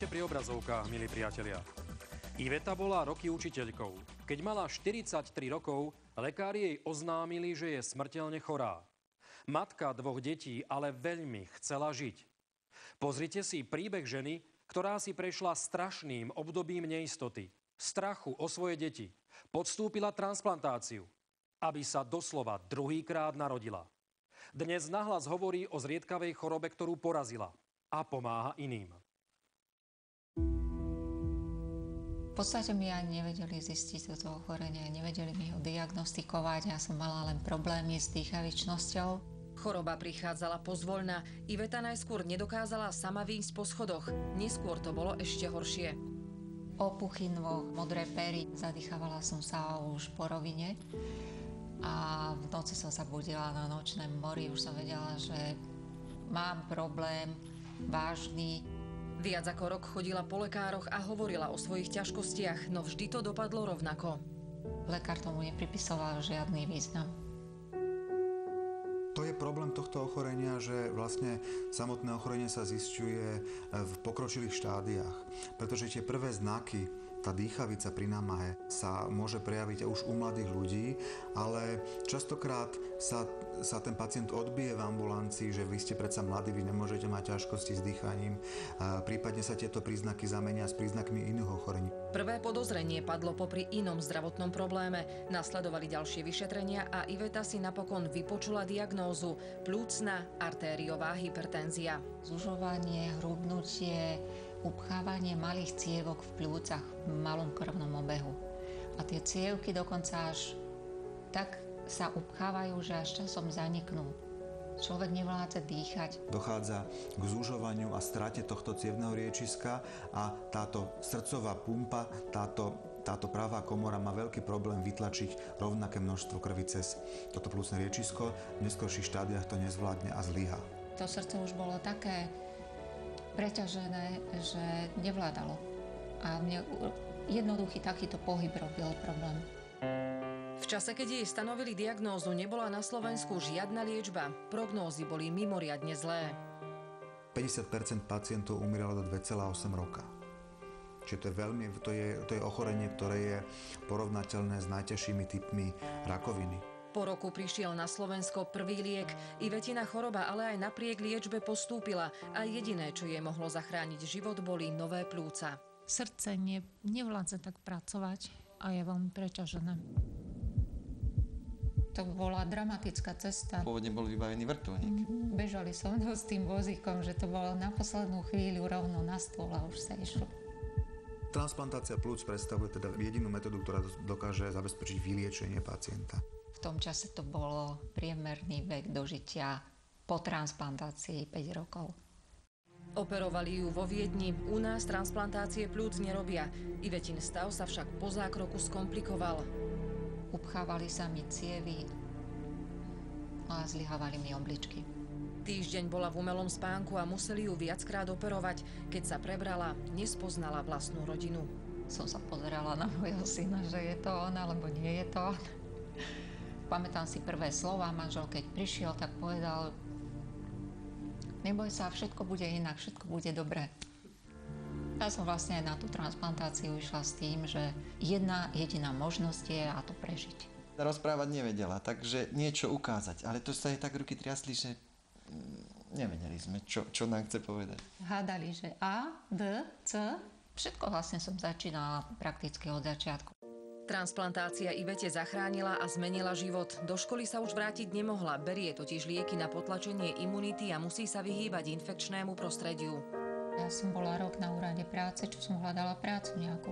Pri obrazovkách, milí priatelia. Iveta bola roky učiteľkou. Keď mala 43 rokov, lekári jej oznámili, že je smrteľne chorá. Matka 2 detí ale veľmi chcela žiť. Pozrite si príbeh ženy, ktorá si prešla strašným obdobím neistoty, strachu o svoje deti. Podstúpila transplantáciu, aby sa doslova druhýkrát narodila. Dnes nahlas hovorí o zriedkavej chorobe, ktorú porazila a pomáha iným. V podstate mi ani nevedeli zistiť toto ochorenie, nevedeli mi ho diagnostikovať, ja som mala len problémy s dýchavičnosťou. Choroba prichádzala pozvoľna. Iveta najskôr nedokázala sama výjsť po schodoch. Neskôr to bolo ešte horšie. Opuchy nôh, modré pery, zadýchávala som sa už po rovine a v noci som sa budila na nočnom mori, už som vedela, že mám problém vážny. Viac ako rok chodila po lekároch a hovorila o svojich ťažkostiach, no vždy to dopadlo rovnako. Lekár tomu nepripisoval žiadny význam. To je problém tohto ochorenia, že vlastne samotné ochorenie sa zisťuje v pokročilých štádiách, pretože tie prvé znaky, tá dýchavica pri námahe sa môže prejaviť už u mladých ľudí, ale častokrát sa ten pacient odbije v ambulancii, že vy ste predsa mladí, vy nemôžete mať ťažkosti s dýchaním. Prípadne sa tieto príznaky zamenia s príznakmi iných ochorení. Prvé podozrenie padlo popri inom zdravotnom probléme. Nasledovali ďalšie vyšetrenia a Iveta si napokon vypočula diagnózu plúcna artériová hypertenzia. Zužovanie, hrubnutie, upchávanie malých cievok v pľúcach v malom krvnom obehu. A tie cievky dokonca až tak sa upchávajú, že až časom zaniknú. Človek nevládze dýchať. Dochádza k zužovaniu a strate tohto cievneho riečiska a táto srdcová pumpa, táto pravá komora má veľký problém vytlačiť rovnaké množstvo krvi cez toto plúcne riečisko. V neskorších štádiách to nezvládne a zlyhá. To srdce už bolo také preťažené, že nevládalo. A mne jednoduchý takýto pohyb robil problém. V čase, keď jej stanovili diagnózu, nebola na Slovensku žiadna liečba. Prognózy boli mimoriadne zlé. 50% pacientov umieralo do 2,8 roka. Čiže to je ochorenie, ktoré je porovnateľné s najťažšími typmi rakoviny. Po roku prišiel na Slovensko prvý liek. Ivetina choroba ale aj napriek liečbe postúpila a jediné, čo jej mohlo zachrániť život, boli nové pľúca. Srdce nevládze tak pracovať a je veľmi preťažené. To bola dramatická cesta. Pôvodne bol vybavený vrtuľník. Bežali so mnou s tým vozíkom, že to bolo na poslednú chvíľu rovno na stôl a už sa išlo. Transplantácia pľúc predstavuje teda jedinú metódu, ktorá dokáže zabezpečiť vyliečenie pacienta. V tom čase to bolo priemerný vek dožitia po transplantácii 5 rokov. Operovali ju vo Viedni, u nás transplantácie pľúc nerobia. Ivetin stav sa však po zákroku skomplikoval. Upchávali sa mi cievy a zlyhávali mi obličky. Týždeň bola v umelom spánku a museli ju viackrát operovať. Keď sa prebrala, nespoznala vlastnú rodinu. Som sa pozerala na môjho syna, že je to on, alebo nie je to on. Pamätám si prvé slova, manžel keď prišiel, tak povedal: neboj sa, všetko bude inak, všetko bude dobré. Ja som vlastne aj na tú transplantáciu išla s tým, že jedna jediná možnosť je a to prežiť. Rozprávať nevedela, takže niečo ukázať, ale to sa jej tak ruky triasli, že nevedeli sme, čo nám chce povedať. Hádali, že A, B, C, všetko vlastne som začínala prakticky od začiatku. Transplantácia Ivete zachránila a zmenila život. Do školy sa už vrátiť nemohla, berie totiž lieky na potlačenie imunity a musí sa vyhýbať infekčnému prostrediu. Ja som bola rok na úrade práce, čo som hľadala prácu nejakú.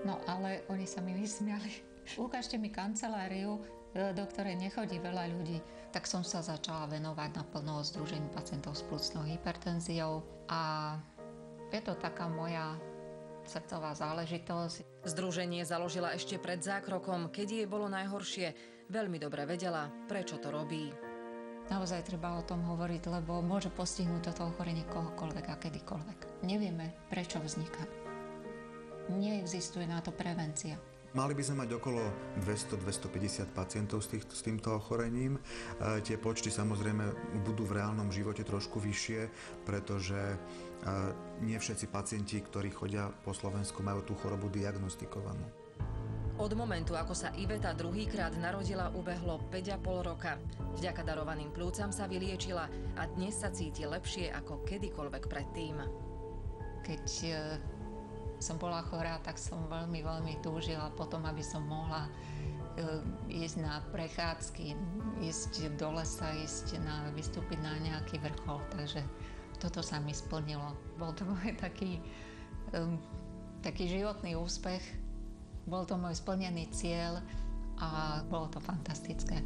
No ale oni sa mi vysmiali. Ukážte mi kanceláriu, do ktorej nechodí veľa ľudí. Tak som sa začala venovať naplno Združeniu pacientov s plúcnou hypertenziou a je to taká moja srdcová záležitosť. Združenie založila ešte pred zákrokom, keď jej bolo najhoršie. Veľmi dobre vedela, prečo to robí. Naozaj treba o tom hovoriť, lebo môže postihnúť toto ochorenie kohokoľvek a kedykoľvek. Nevieme, prečo vzniká. Neexistuje na to prevencia. Mali by sme mať okolo 200-250 pacientov s týmto ochorením. Tie počty samozrejme budú v reálnom živote trošku vyššie, pretože nie všetci pacienti, ktorí chodia po Slovensku, majú tú chorobu diagnostikovanú. Od momentu, ako sa Iveta druhýkrát narodila, ubehlo 5,5 roka. Vďaka darovaným pľúcam sa vyliečila a dnes sa cíti lepšie ako kedykoľvek predtým. Keď som bola chorá, tak som veľmi, veľmi túžila potom, aby som mohla ísť na prechádzky, ísť do lesa, vystúpiť na nejaký vrchol. Takže toto sa mi splnilo. Bol to môj taký životný úspech. Bol to môj splnený cieľ a bolo to fantastické.